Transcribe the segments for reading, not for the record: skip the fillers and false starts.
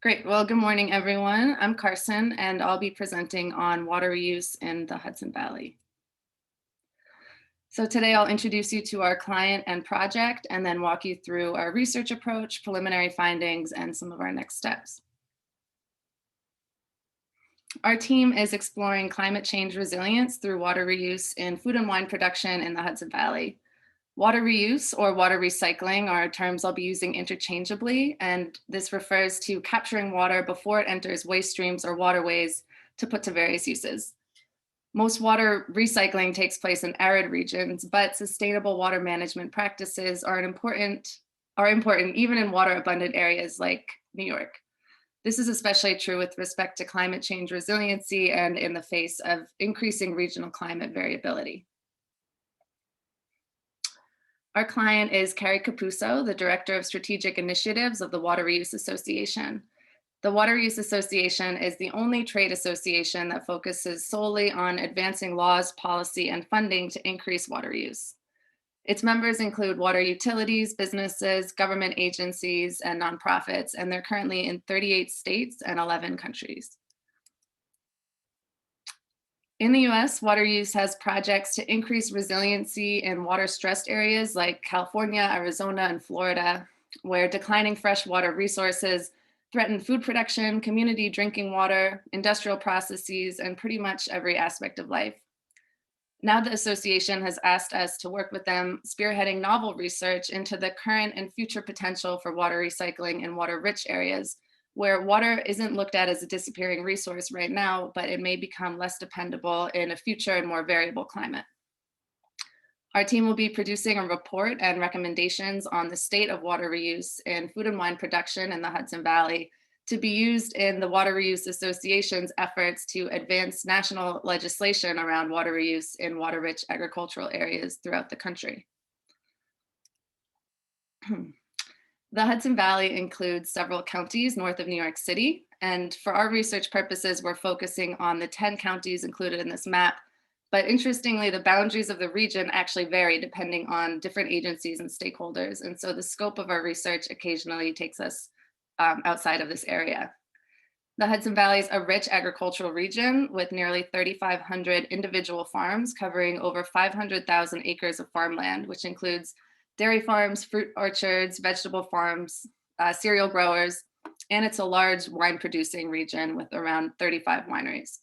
Great. Well, good morning, everyone. I'm Carson, and I'll be presenting on water reuse in the Hudson Valley. So today I'll introduce you to our client and project, and then walk you through our research approach, preliminary findings, and some of our next steps. Our team is exploring climate change resilience through water reuse in food and wine production in the Hudson Valley. Water reuse or water recycling are terms I'll be using interchangeably, and this refers to capturing water before it enters waste streams or waterways to put to various uses. Most water recycling takes place in arid regions, but sustainable water management practices are important even in water abundant areas like New York. This is especially true with respect to climate change resiliency and in the face of increasing regional climate variability. Our client is Carrie Capuzzo, the Director of Strategic Initiatives of the Water Reuse Association. The Water Reuse Association is the only trade association that focuses solely on advancing laws, policy, and funding to increase water use. Its members include water utilities, businesses, government agencies, and nonprofits, and they're currently in 38 states and 11 countries. In the US, water use has projects to increase resiliency in water stressed areas like California, Arizona, and Florida, where declining freshwater resources threaten food production, community drinking water, industrial processes, and pretty much every aspect of life. Now the association has asked us to work with them, spearheading novel research into the current and future potential for water recycling in water-rich areas, where water isn't looked at as a disappearing resource right now, but it may become less dependable in a future and more variable climate. Our team will be producing a report and recommendations on the state of water reuse in food and wine production in the Hudson Valley to be used in the Water Reuse Association's efforts to advance national legislation around water reuse in water-rich agricultural areas throughout the country. The Hudson Valley includes several counties north of New York City, and for our research purposes, we're focusing on the 10 counties included in this map. But interestingly, the boundaries of the region actually vary depending on different agencies and stakeholders. And so the scope of our research occasionally takes us outside of this area. The Hudson Valley is a rich agricultural region with nearly 3,500 individual farms covering over 500,000 acres of farmland, which includes dairy farms, fruit orchards, vegetable farms, cereal growers, and it's a large wine producing region with around 35 wineries.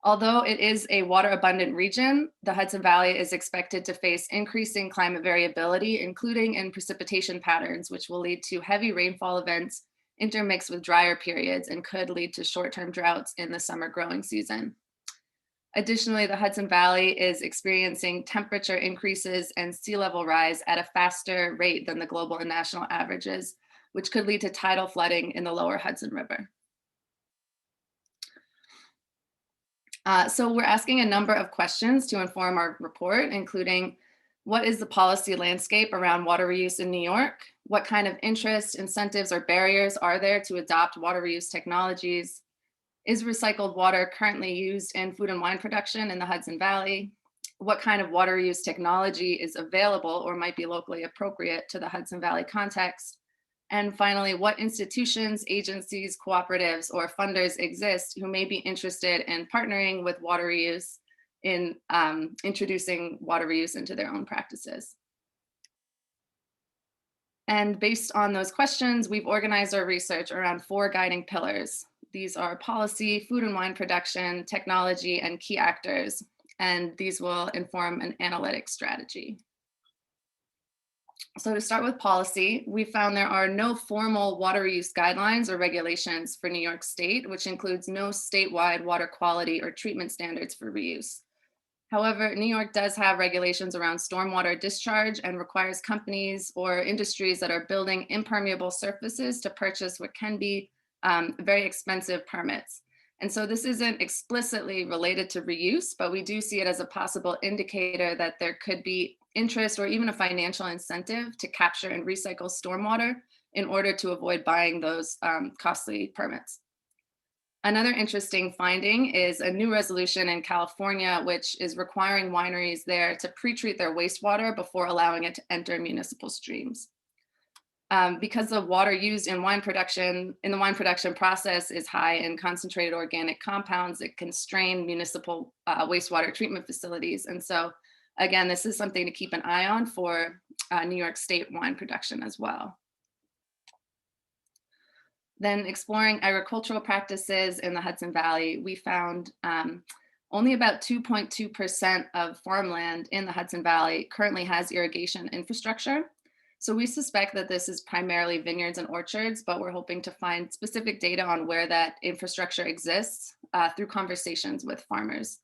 Although it is a water abundant region, the Hudson Valley is expected to face increasing climate variability, including in precipitation patterns, which will lead to heavy rainfall events intermixed with drier periods and could lead to short-term droughts in the summer growing season. Additionally, the Hudson Valley is experiencing temperature increases and sea level rise at a faster rate than the global and national averages, which could lead to tidal flooding in the lower Hudson River. So we're asking a number of questions to inform our report, including what is the policy landscape around water reuse in New York? What kind of interest, incentives, or barriers are there to adopt water reuse technologies? Is recycled water currently used in food and wine production in the Hudson Valley? What kind of water reuse technology is available or might be locally appropriate to the Hudson Valley context? And finally, what institutions, agencies, cooperatives, or funders exist who may be interested in partnering with water reuse in introducing water reuse into their own practices? And based on those questions, we've organized our research around 4 guiding pillars. These are policy, food and wine production, technology, and key actors. And these will inform an analytic strategy. So to start with policy, we found there are no formal water use guidelines or regulations for New York State, which includes no statewide water quality or treatment standards for reuse. However, New York does have regulations around stormwater discharge and requires companies or industries that are building impermeable surfaces to purchase what can be very expensive permits. And so this isn't explicitly related to reuse, but we do see it as a possible indicator that there could be interest or even a financial incentive to capture and recycle stormwater in order to avoid buying those costly permits. Another interesting finding is a new resolution in California, which is requiring wineries there to pre-treat their wastewater before allowing it to enter municipal streams. Because the water used in the wine production process is high in concentrated organic compounds, it can strain municipal wastewater treatment facilities. And so again, this is something to keep an eye on for New York State wine production as well. Then exploring agricultural practices in the Hudson Valley, we found only about 2.2% of farmland in the Hudson Valley currently has irrigation infrastructure. So we suspect that this is primarily vineyards and orchards, but we're hoping to find specific data on where that infrastructure exists through conversations with farmers.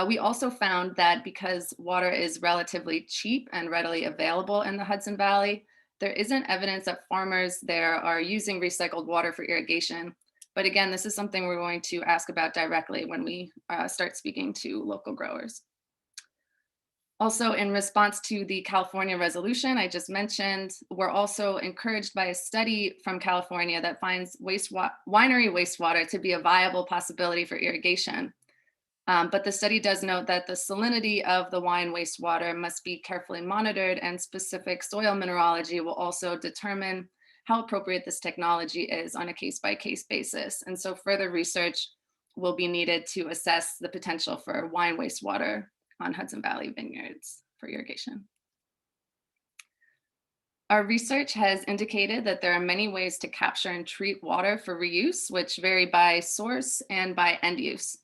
We also found that because water is relatively cheap and readily available in the Hudson Valley, there isn't evidence that farmers there are using recycled water for irrigation. But again, this is something we're going to ask about directly when we start speaking to local growers. Also, in response to the California resolution I just mentioned, we're also encouraged by a study from California that finds winery wastewater to be a viable possibility for irrigation. But the study does note that the salinity of the wine wastewater must be carefully monitored, and specific soil mineralogy will also determine how appropriate this technology is on a case-by-case basis. And so further research will be needed to assess the potential for wine wastewater on Hudson Valley vineyards for irrigation. Our research has indicated that there are many ways to capture and treat water for reuse, which vary by source and by end use.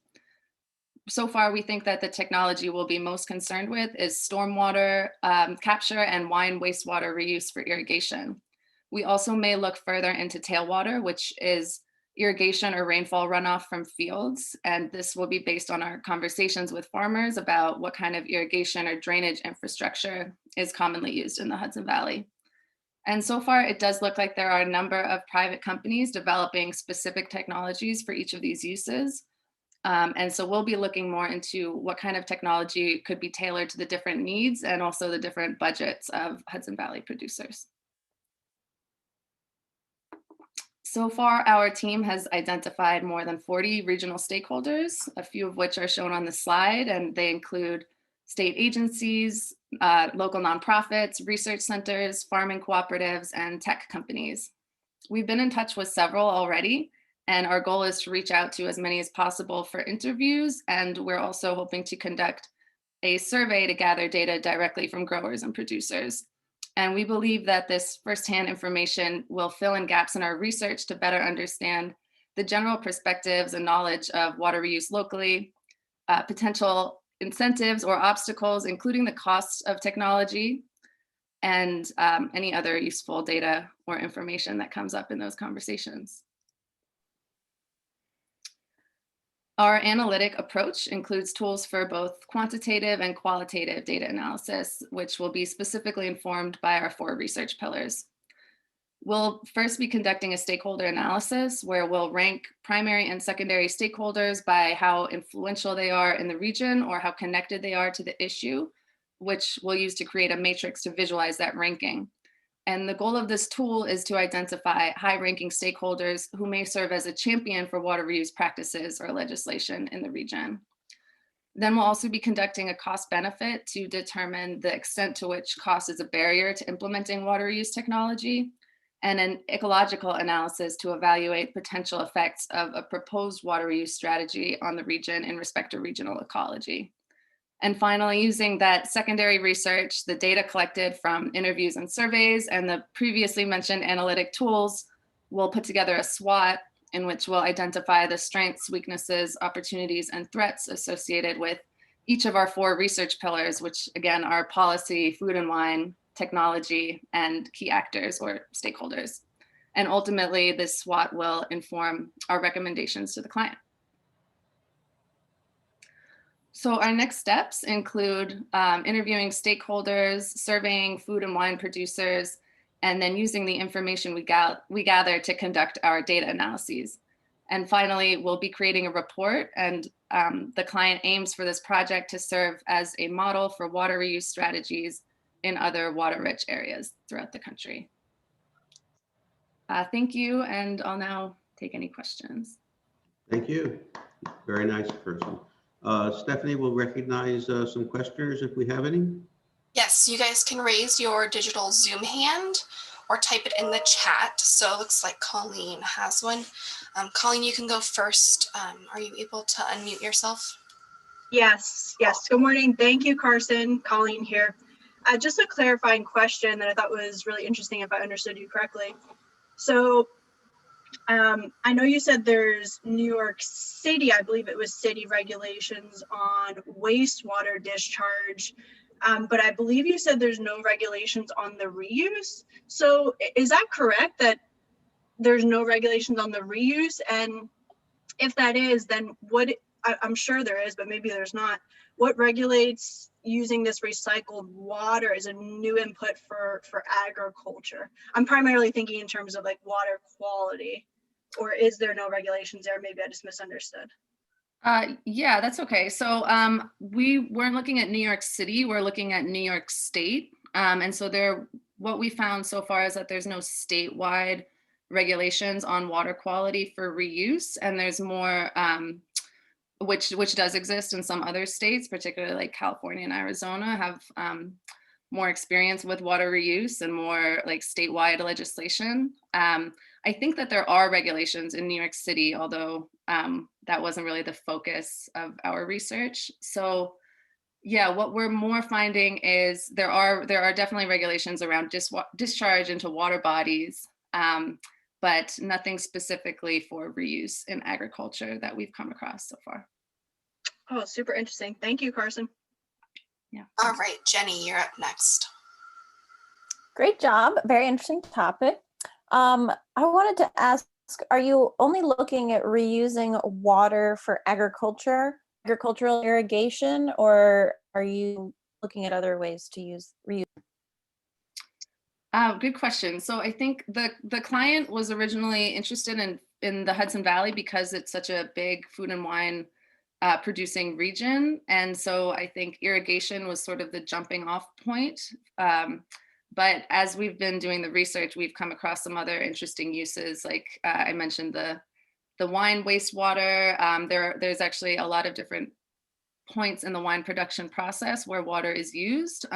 So far, we think that the technology we'll be most concerned with is stormwater capture and wine wastewater reuse for irrigation. We also may look further into tailwater, which is irrigation or rainfall runoff from fields. And this will be based on our conversations with farmers about what kind of irrigation or drainage infrastructure is commonly used in the Hudson Valley. And so far, it does look like there are a number of private companies developing specific technologies for each of these uses. And so we'll be looking more into what kind of technology could be tailored to the different needs and also the different budgets of Hudson Valley producers. So far, our team has identified more than 40 regional stakeholders, a few of which are shown on the slide, and they include state agencies, local nonprofits, research centers, farming cooperatives, and tech companies. We've been in touch with several already, and our goal is to reach out to as many as possible for interviews, and we're also hoping to conduct a survey to gather data directly from growers and producers. And we believe that this firsthand information will fill in gaps in our research to better understand the general perspectives and knowledge of water reuse locally, potential incentives or obstacles, including the costs of technology, and any other useful data or information that comes up in those conversations. Our analytic approach includes tools for both quantitative and qualitative data analysis, which will be specifically informed by our 4 research pillars. We'll first be conducting a stakeholder analysis where we'll rank primary and secondary stakeholders by how influential they are in the region or how connected they are to the issue, which we'll use to create a matrix to visualize that ranking. And the goal of this tool is to identify high-ranking stakeholders who may serve as a champion for water reuse practices or legislation in the region. Then we'll also be conducting a cost benefit to determine the extent to which cost is a barrier to implementing water reuse technology, and an ecological analysis to evaluate potential effects of a proposed water reuse strategy on the region in respect to regional ecology. And finally, using that secondary research, the data collected from interviews and surveys, and the previously mentioned analytic tools, we'll put together a SWOT in which we'll identify the strengths, weaknesses, opportunities, and threats associated with each of our 4 research pillars, which again are policy, food and wine, technology, and key actors or stakeholders. And ultimately, this SWOT will inform our recommendations to the client. So our next steps include interviewing stakeholders, surveying food and wine producers, and then using the information we gather to conduct our data analyses. And finally, we'll be creating a report, and the client aims for this project to serve as a model for water reuse strategies in other water-rich areas throughout the country. Thank you, and I'll now take any questions. Thank you. Very nice person. Stephanie will recognize some questioners if we have any. Yes, you guys can raise your digital Zoom hand, or type it in the chat. So it looks like Colleen has one. Colleen, you can go first. Are you able to unmute yourself? Yes. Good morning. Thank you, Carson. Colleen here. Just a clarifying question that I thought was really interesting if I understood you correctly. So I know you said there's New York City, I believe it was city regulations on wastewater discharge, but I believe you said there's no regulations on the reuse. So is that correct, that there's no regulations on the reuse? And if that is, then I'm sure there is, but maybe there's not. What regulates using this recycled water as a new input for agriculture? I'm primarily thinking in terms of like water quality, or is there no regulations there? Maybe I just misunderstood. Yeah, that's okay. So we weren't looking at New York City, we're looking at New York State. And so what we found so far is that there's no statewide regulations on water quality for reuse. And there's more, which does exist in some other states, particularly like California and Arizona have more experience with water reuse and more like statewide legislation. I think that there are regulations in New York City, although that wasn't really the focus of our research. So yeah, what we're more finding is there are definitely regulations around discharge into water bodies, but nothing specifically for reuse in agriculture that we've come across so far. Oh, super interesting. Thank you, Carson. Yeah. All right, Jenny, you're up next. Great job. Very interesting topic. I wanted to ask, are you only looking at reusing water for agricultural irrigation, or are you looking at other ways to reuse? Good question. So I think the client was originally interested in the Hudson Valley because it's such a big food and wine producing region. And so I think irrigation was sort of the jumping off point. But as we've been doing the research, we've come across some other interesting uses. Like I mentioned the wine wastewater. There's actually a lot of different points in the wine production process where water is used.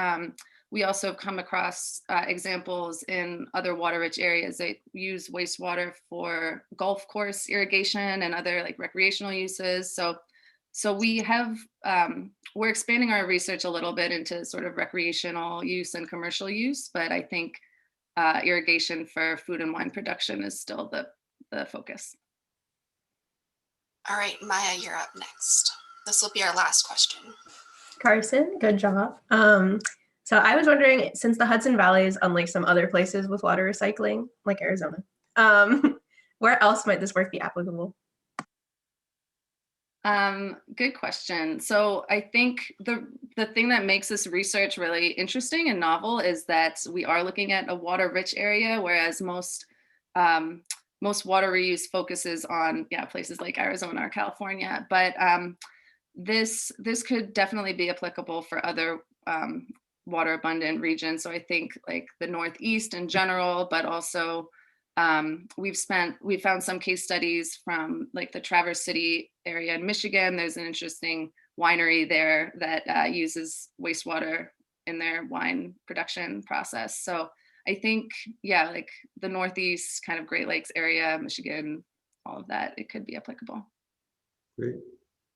We also have come across examples in other water-rich areas that use wastewater for golf course irrigation and other like recreational uses. So we have, we're expanding our research a little bit into sort of recreational use and commercial use, but I think irrigation for food and wine production is still the focus. All right, Maya, you're up next. This will be our last question. Carson, good job. So I was wondering, since the Hudson Valley is unlike some other places with water recycling, like Arizona, where else might this work be applicable? Good question. So I think the thing that makes this research really interesting and novel is that we are looking at a water-rich area, whereas most water reuse focuses on places like Arizona or California. But this could definitely be applicable for other water abundant regions. So I think like the Northeast in general, but also we've found some case studies from like the Traverse City area in Michigan. There's an interesting winery there that uses wastewater in their wine production process. So I think, yeah, like the Northeast kind of Great Lakes area, Michigan, all of that, it could be applicable. Great.